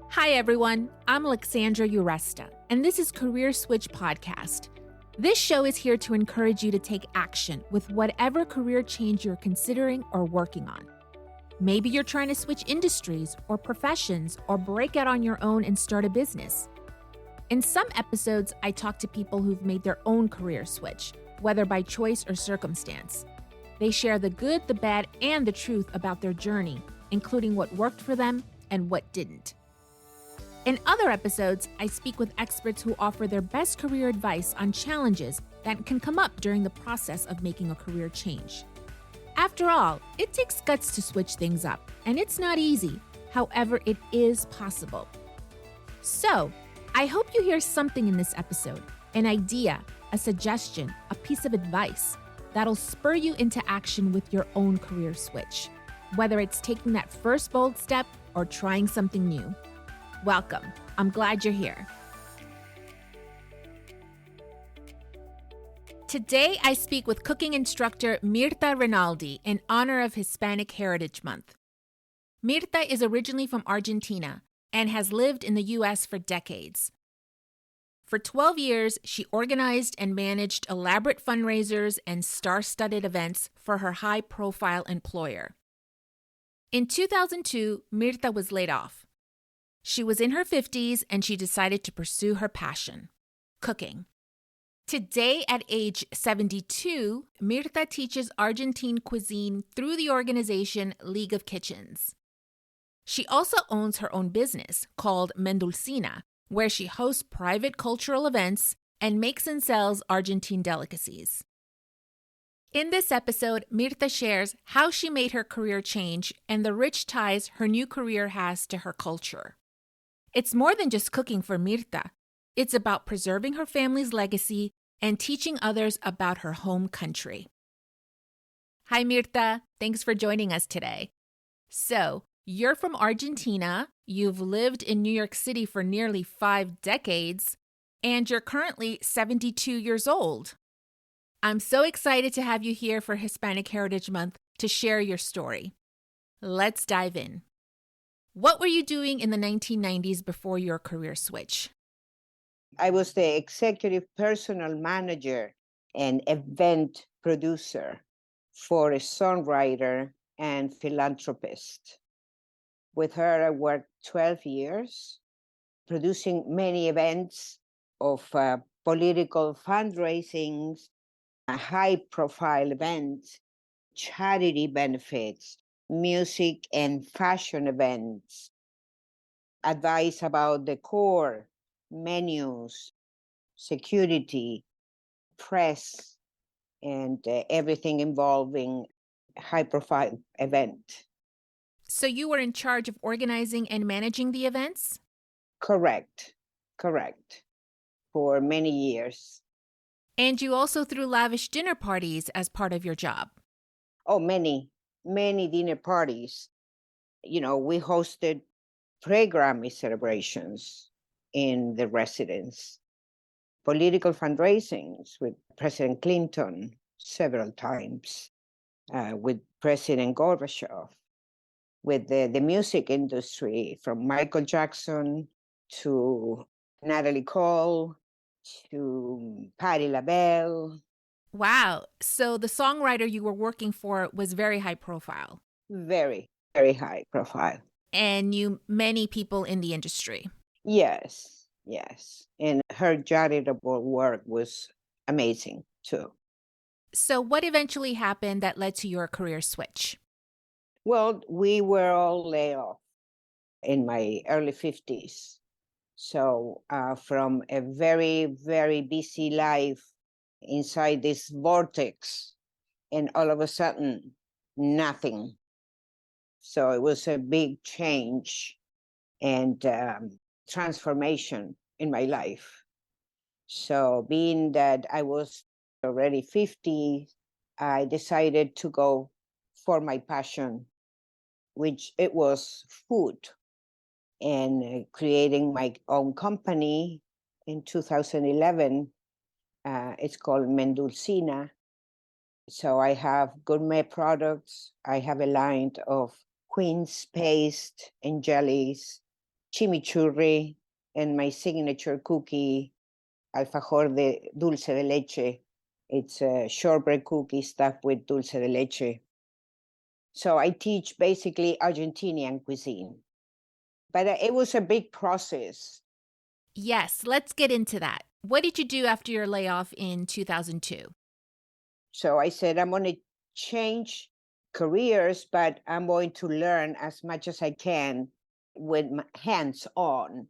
Hi, everyone. I'm Alexandra Uresta, and this is Career Switch Podcast. This show is here to encourage you to take action with whatever career change you're considering or working on. Maybe you're trying to switch industries or professions or break out on your own and start a business. In some episodes, I talk to people who've made their own career switch, whether by choice or circumstance. They share the good, the bad, and the truth about their journey, including what worked for them and what didn't. In other episodes, I speak with experts who offer their best career advice on challenges that can come up during the process of making a career change. After all, it takes guts to switch things up, and it's not easy. However, it is possible. So, I hope you hear something in this episode, an idea, a suggestion, a piece of advice that'll spur you into action with your own career switch, whether it's taking that first bold step or trying something new. Welcome. I'm glad you're here. Today, I speak with cooking instructor Mirta Rinaldi in honor of Hispanic Heritage Month. Mirta is originally from Argentina and has lived in the U.S. for decades. For 12 years, she organized and managed elaborate fundraisers and star-studded events for her high-profile employer. In 2002, Mirta was laid off. She was in her 50s and she decided to pursue her passion, cooking. Today, at age 72, Mirta teaches Argentine cuisine through the organization League of Kitchens. She also owns her own business called Mendulcina, where she hosts private cultural events and makes and sells Argentine delicacies. In this episode, Mirta shares how she made her career change and the rich ties her new career has to her culture. It's more than just cooking for Mirta. It's about preserving her family's legacy and teaching others about her home country. Hi, Mirta. Thanks for joining us today. So, you're from Argentina, you've lived in New York City for nearly 5 decades, and you're currently 72 years old. I'm so excited to have you here for Hispanic Heritage Month to share your story. Let's dive in. What were you doing in the 1990s before your career switch? I was the executive personal manager and event producer for a songwriter and philanthropist. With her, I worked 12 years, producing many events of political fundraisings, high-profile events, charity benefits, music and fashion events, advice about decor, menus, security, press, and everything involving high-profile event. So you were in charge of organizing and managing the events? Correct. For many years. And you also threw lavish dinner parties as part of your job? Oh, many dinner parties. We hosted pre-Grammy celebrations in the residence, political fundraisings with President Clinton several times, with President Gorbachev, with the music industry, from Michael Jackson to Natalie Cole to Patti LaBelle. Wow. So the songwriter you were working for was very high profile. Very, very high profile. And knew many people in the industry. Yes. And her charitable work was amazing too. So what eventually happened that led to your career switch? Well, we were all laid off in my early 50s. So from a very, very busy life inside this vortex, and all of a sudden, nothing. So it was a big change and transformation in my life. So being that I was already 50, I decided to go for my passion, which it was food, and creating my own company in 2011. It's called Mendulcina. So I have gourmet products. I have a line of quince paste and jellies, chimichurri, and my signature cookie, alfajor de dulce de leche. It's a shortbread cookie stuffed with dulce de leche. So I teach basically Argentinian cuisine. But it was a big process. Yes, let's get into that. What did you do after your layoff in 2002? So I said, I'm going to change careers, but I'm going to learn as much as I can with my hands on.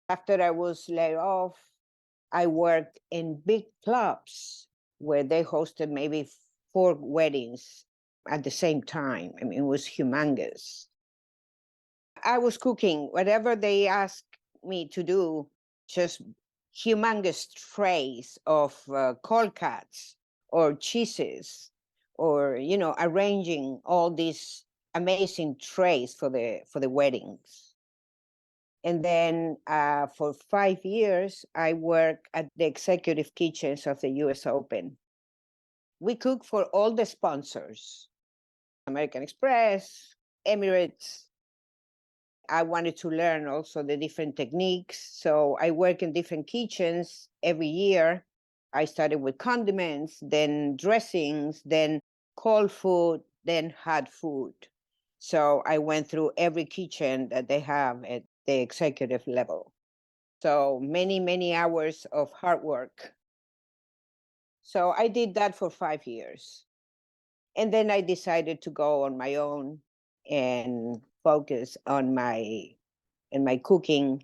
After I was laid off, I worked in big clubs where they hosted maybe 4 weddings at the same time. I mean, it was humongous. I was cooking whatever they asked me to do, just humongous trays of cold cuts or cheeses, or arranging all these amazing trays for the weddings. And then for 5 years, I worked at the executive kitchens of the US Open. We cook for all the sponsors, American Express, Emirates. I wanted to learn also the different techniques. So I work in different kitchens every year. I started with condiments, then dressings, then cold food, then hot food. So I went through every kitchen that they have at the executive level. So many, many hours of hard work. So I did that for 5 years. And then I decided to go on my own and focus on my cooking.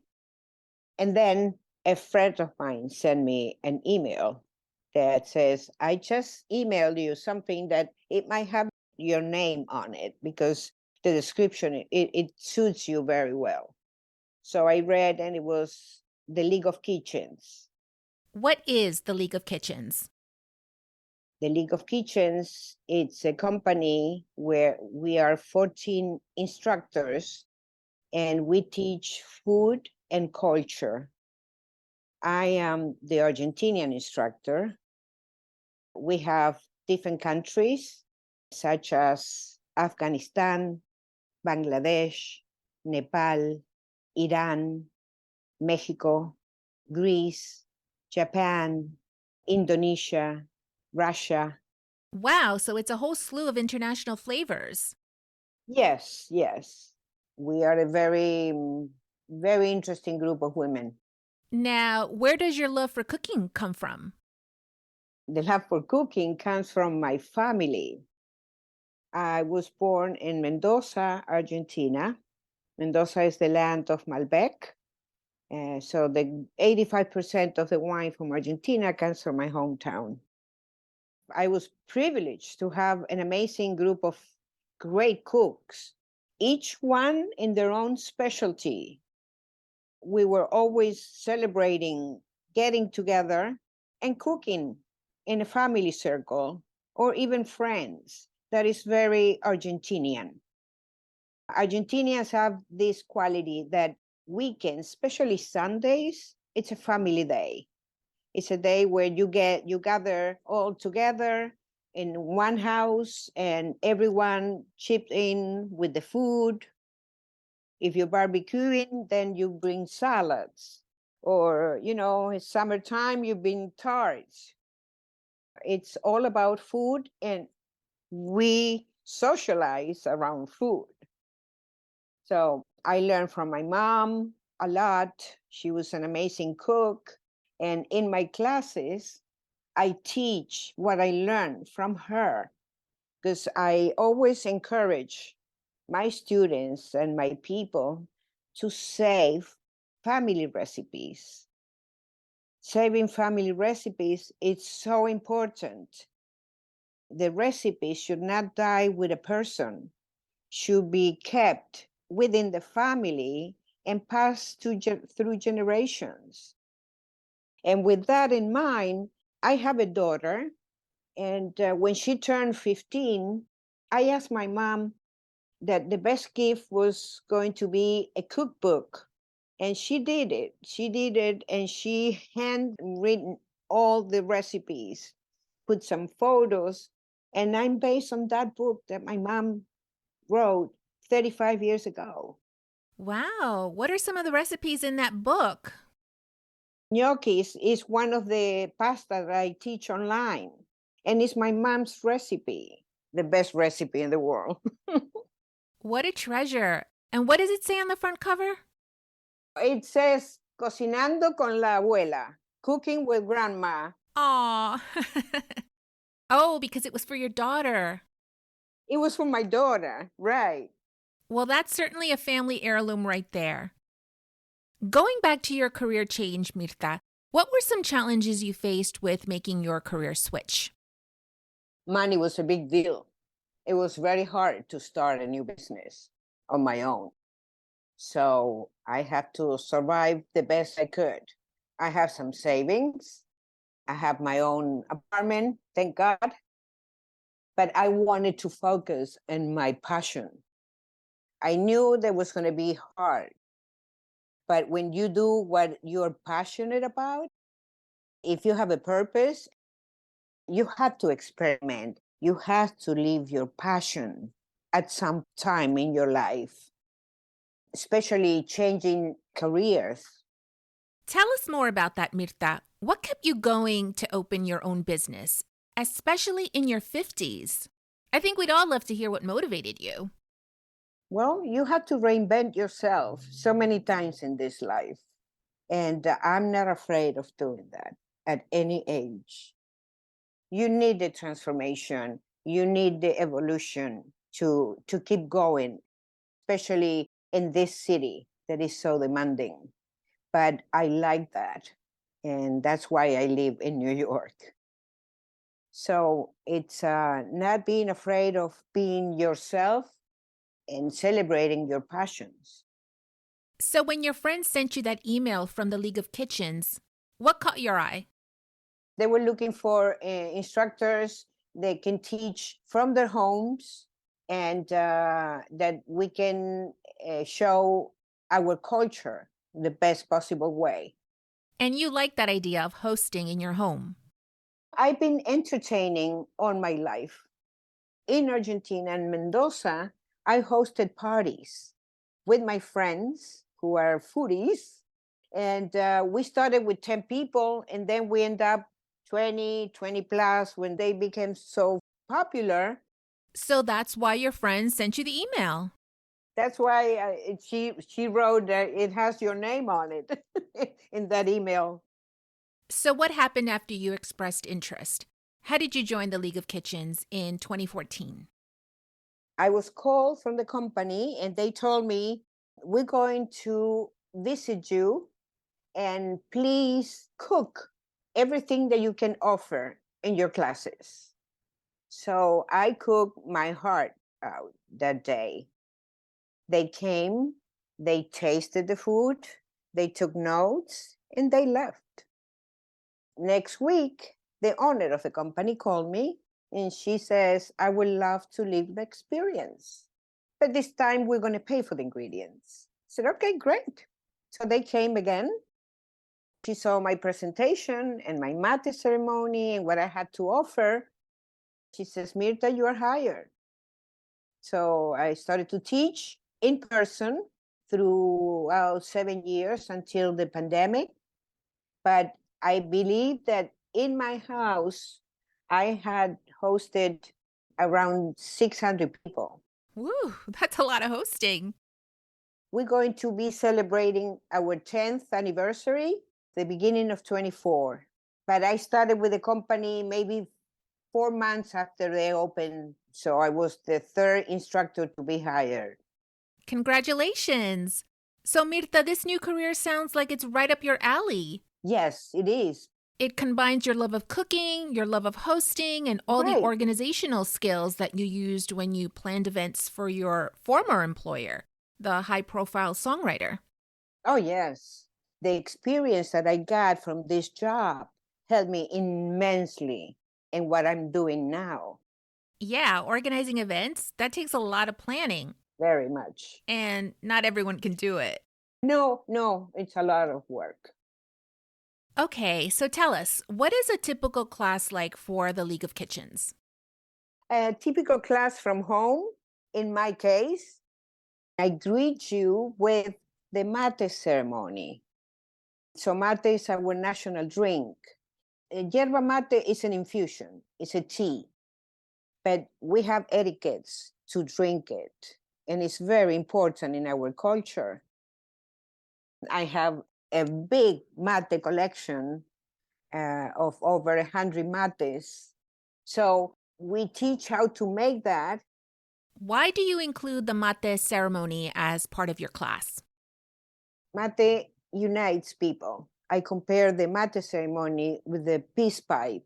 And then a friend of mine sent me an email that says, I just emailed you something that it might have your name on it because the description, it suits you very well. So I read, and it was the League of Kitchens. What is the League of Kitchens? The League of Kitchens, it's a company where we are 14 instructors and we teach food and culture. I am the Argentinian instructor. We have different countries such as Afghanistan, Bangladesh, Nepal, Iran, Mexico, Greece, Japan, Indonesia, Russia. Wow, so it's a whole slew of international flavors. Yes, yes. We are a very, very interesting group of women. Now, where does your love for cooking come from? The love for cooking comes from my family. I was born in Mendoza, Argentina. Mendoza is the land of Malbec. So the 85% of the wine from Argentina comes from my hometown. I was privileged to have an amazing group of great cooks, each one in their own specialty. We were always celebrating, getting together, and cooking in a family circle or even friends. That is very Argentinian. Argentinians have this quality that weekends, especially Sundays, it's a family day. It's a day where you gather all together in one house and everyone chipped in with the food. If you're barbecuing, then you bring salads. Or, it's summertime, you bring tarts. It's all about food, and we socialize around food. So I learned from my mom a lot. She was an amazing cook. And in my classes, I teach what I learned from her, because I always encourage my students and my people to save family recipes. Saving family recipes is so important. The recipe should not die with a person, should be kept within the family and passed through generations. And with that in mind, I have a daughter, and when she turned 15, I asked my mom that the best gift was going to be a cookbook. And she did it. She did it, and she handwritten all the recipes, put some photos, and I'm based on that book that my mom wrote 35 years ago. Wow. What are some of the recipes in that book? Gnocchis is one of the pasta that I teach online, and it's my mom's recipe, the best recipe in the world. What a treasure. And what does it say on the front cover? It says, Cocinando con la abuela, cooking with grandma. Aw. Oh, because it was for your daughter. It was for my daughter, right? Well, that's certainly a family heirloom right there. Going back to your career change, Mirta, what were some challenges you faced with making your career switch? Money was a big deal. It was very hard to start a new business on my own. So I had to survive the best I could. I have some savings. I have my own apartment, thank God. But I wanted to focus on my passion. I knew that was going to be hard. But when you do what you're passionate about, if you have a purpose, you have to experiment. You have to live your passion at some time in your life, especially changing careers. Tell us more about that, Mirta. What kept you going to open your own business, especially in your 50s? I think we'd all love to hear what motivated you. Well, you have to reinvent yourself so many times in this life. And I'm not afraid of doing that at any age. You need the transformation. You need the evolution to keep going, especially in this city that is so demanding. But I like that. And that's why I live in New York. So it's not being afraid of being yourself and celebrating your passions. So, when your friends sent you that email from the League of Kitchens, what caught your eye? They were looking for instructors they can teach from their homes and that we can show our culture the best possible way. And you like that idea of hosting in your home. I've been entertaining all my life. In Argentina and Mendoza, I hosted parties with my friends who are foodies. And we started with 10 people, and then we end up 20 plus when they became so popular. So that's why your friends sent you the email. That's why she wrote it has your name on it in that email. So, what happened after you expressed interest? How did you join the League of Kitchens in 2014? I was called from the company and they told me, we're going to visit you and please cook everything that you can offer in your classes. So I cooked my heart out that day. They came, they tasted the food, they took notes, and they left. Next week, the owner of the company called me and she says, I would love to live the experience. But this time we're going to pay for the ingredients. I said, okay, great. So they came again. She saw my presentation and my mate ceremony and what I had to offer. She says, Mirta, you are hired. So I started to teach in person throughout 7 years until the pandemic. But I believe that in my house, I had hosted around 600 people. Woo, that's a lot of hosting. We're going to be celebrating our 10th anniversary, the beginning of 24. But I started with the company maybe 4 months after they opened. So I was the third instructor to be hired. Congratulations. So, Mirta, this new career sounds like it's right up your alley. Yes, it is. It combines your love of cooking, your love of hosting, and all the organizational skills that you used when you planned events for your former employer, the high-profile songwriter. Oh, yes. The experience that I got from this job helped me immensely in what I'm doing now. Yeah, organizing events, that takes a lot of planning. Very much. And not everyone can do it. No, it's a lot of work. Okay, so tell us, what is a typical class like for the League of Kitchens? A typical class from home, in my case, I greet you with the mate ceremony. So mate is our national drink. Yerba mate is an infusion, it's a tea, but we have etiquettes to drink it, and it's very important in our culture. I have a big mate collection of over 100 mates. So we teach how to make that. Why do you include the mate ceremony as part of your class? Mate unites people. I compare the mate ceremony with the peace pipe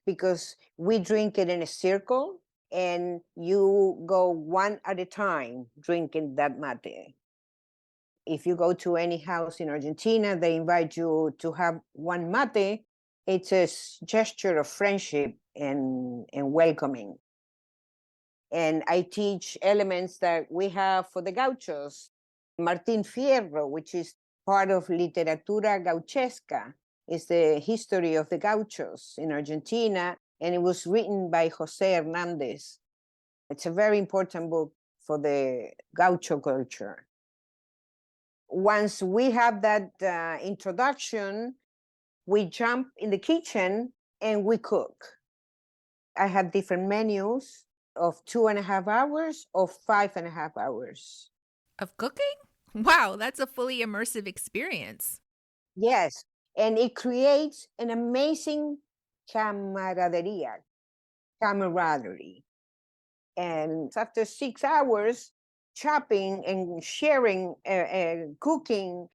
because we drink it in a circle and you go one at a time drinking that mate. If you go to any house in Argentina, they invite you to have one mate. It's a gesture of friendship and welcoming. And I teach elements that we have for the gauchos. Martín Fierro, which is part of Literatura Gauchesca, is the history of the gauchos in Argentina, and it was written by José Hernández. It's a very important book for the gaucho culture. Once we have that introduction, we jump in the kitchen and we cook. I have different menus of 2.5 hours or 5.5 hours. Of cooking? Wow, that's a fully immersive experience. Yes, and it creates an amazing camaraderie. And after 6 hours, chopping and sharing, cooking,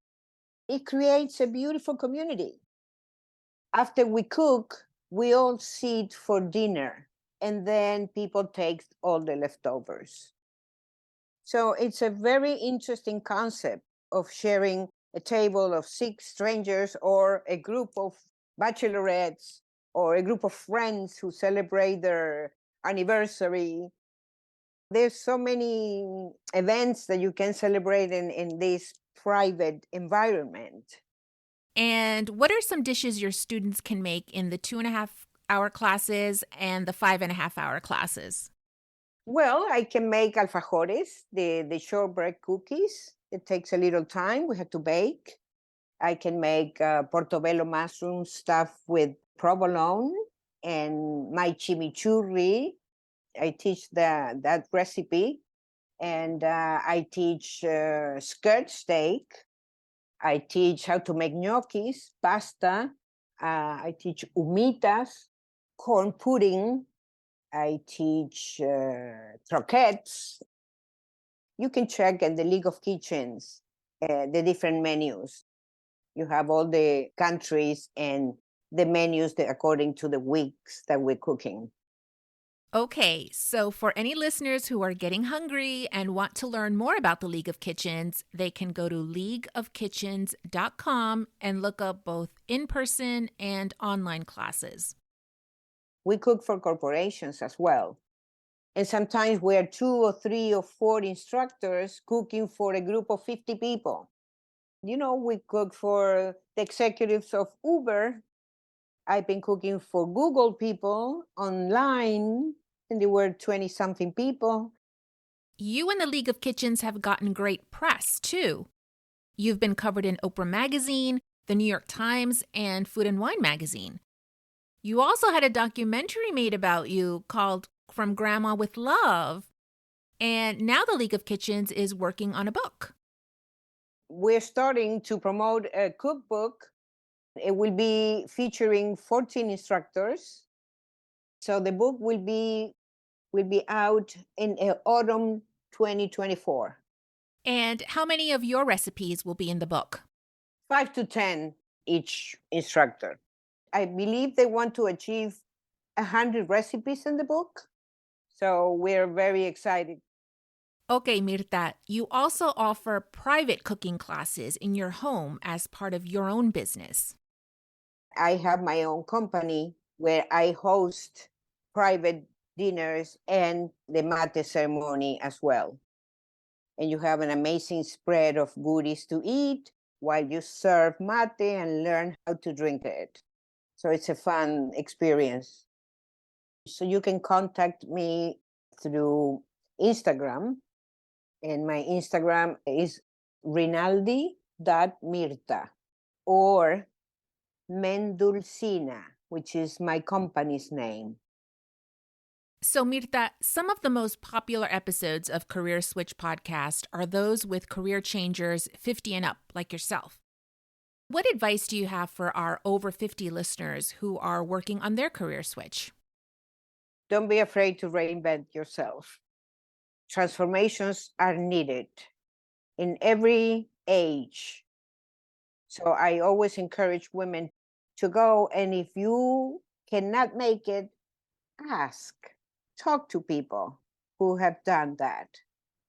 it creates a beautiful community. After we cook, we all sit for dinner, and then people take all the leftovers. So it's a very interesting concept of sharing a table of 6 strangers or a group of bachelorettes or a group of friends who celebrate their anniversary. There's so many events that you can celebrate in this private environment. And what are some dishes your students can make in the 2.5 hour classes and the 5.5 hour classes? Well, I can make alfajores, the shortbread cookies. It takes a little time. We have to bake. I can make portobello mushroom stuffed with provolone and my chimichurri. I teach that recipe. And I teach skirt steak. I teach how to make gnocchis, pasta. I teach humitas, corn pudding. I teach croquettes. You can check at the League of Kitchens the different menus. You have all the countries and the menus according to the weeks that we're cooking. Okay, so for any listeners who are getting hungry and want to learn more about the League of Kitchens, they can go to leagueofkitchens.com and look up both in-person and online classes. We cook for corporations as well. And sometimes we're 2 or 3 or 4 instructors cooking for a group of 50 people. You know, we cook for the executives of Uber. I've been cooking for Google people online, and there were 20-something people. You and the League of Kitchens have gotten great press, too. You've been covered in Oprah Magazine, the New York Times, and Food and Wine Magazine. You also had a documentary made about you called From Grandma with Love. And now the League of Kitchens is working on a book. We're starting to promote a cookbook. It will be featuring 14 instructors. So the book will be out in autumn 2024. And how many of your recipes will be in the book? 5 to 10 each instructor. I believe they want to achieve 100 recipes in the book. So we're very excited. Okay, Mirta, you also offer private cooking classes in your home as part of your own business. I have my own company where I host private dinners and the mate ceremony as well. And you have an amazing spread of goodies to eat while you serve mate and learn how to drink it. So it's a fun experience. So you can contact me through Instagram. And my Instagram is Rinaldi.Mirta or Mendulcina, which is my company's name. So, Mirta, some of the most popular episodes of Career Switch podcast are those with career changers 50 and up, like yourself. What advice do you have for our over 50 listeners who are working on their career switch? Don't be afraid to reinvent yourself. Transformations are needed in every age. So I always encourage women to go, and if you cannot make it, ask. Talk to people who have done that,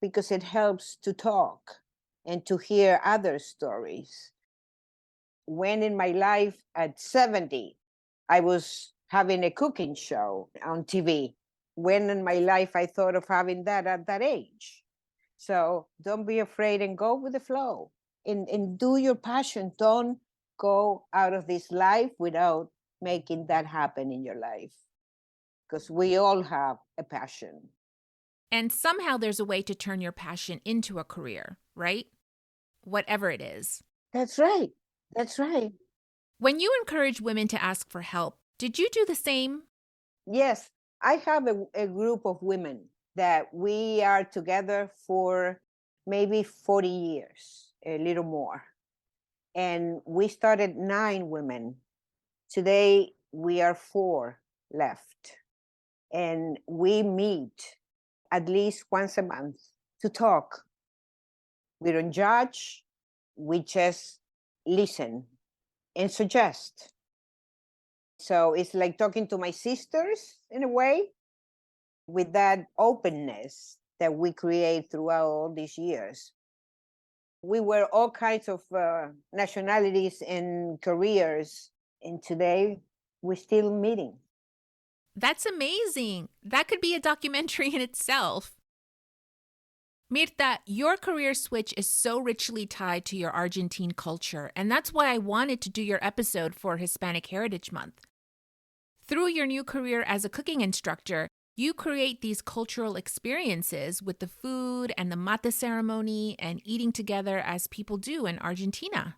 because it helps to talk and to hear other stories. When in my life at 70, I was having a cooking show on TV. When in my life I thought of having that at that age. So don't be afraid and go with the flow and do your passion. Don't go out of this life without making that happen in your life, because we all have a passion. And somehow there's a way to turn your passion into a career, right? Whatever it is. That's right. That's right. When you encourage women to ask for help, did you do the same? Yes, I have a group of women that we are together for maybe 40 years, a little more. And we started 9 women. Today, we are 4 left. And we meet at least once a month to talk. We don't judge, we just listen and suggest. So it's like talking to my sisters in a way, with that openness that we create throughout all these years. We were all kinds of nationalities and careers, and today we're still meeting. That's amazing. That could be a documentary in itself. Mirta, your career switch is so richly tied to your Argentine culture, and that's why I wanted to do your episode for Hispanic Heritage Month. Through your new career as a cooking instructor, you create these cultural experiences with the food and the mate ceremony and eating together as people do in Argentina.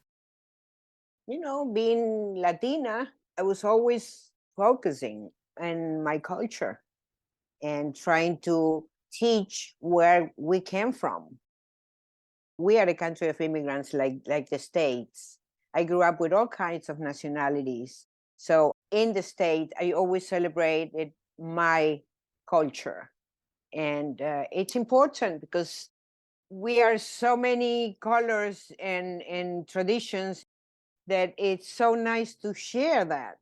You know, being Latina, I was always focusing on my culture and trying to teach where we came from. We are a country of immigrants like the States. I grew up with all kinds of nationalities. So in the States, I always celebrated my culture. And it's important because we are so many colors and traditions that it's so nice to share that.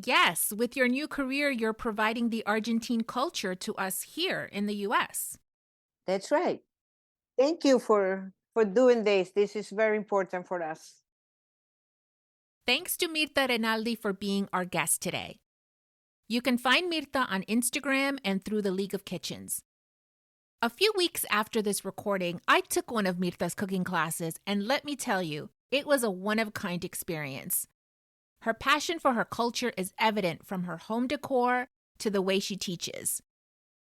Yes, with your new career, you're providing the Argentine culture to us here in the U.S. That's right. Thank you for doing this. This is very important for us. Thanks to Mirta Rinaldi for being our guest today. You can find Mirta on Instagram and through the League of Kitchens. A few weeks after this recording, I took one of Mirta's cooking classes, and let me tell you, it was a one-of-a-kind experience. Her passion for her culture is evident from her home decor to the way she teaches.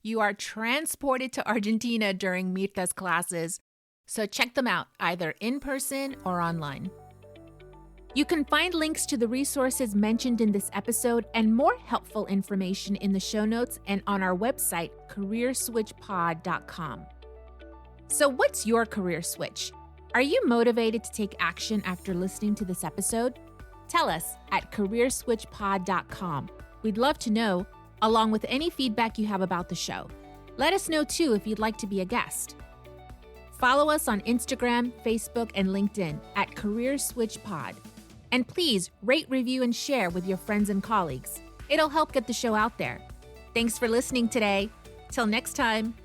You are transported to Argentina during Mirta's classes, so check them out either in person or online. You can find links to the resources mentioned in this episode and more helpful information in the show notes and on our website, careerswitchpod.com. So what's your career switch? Are you motivated to take action after listening to this episode? Tell us at careerswitchpod.com. We'd love to know, along with any feedback you have about the show. Let us know too if you'd like to be a guest. Follow us on Instagram, Facebook, and LinkedIn at CareerSwitchPod. And please rate, review, and share with your friends and colleagues. It'll help get the show out there. Thanks for listening today. Till next time.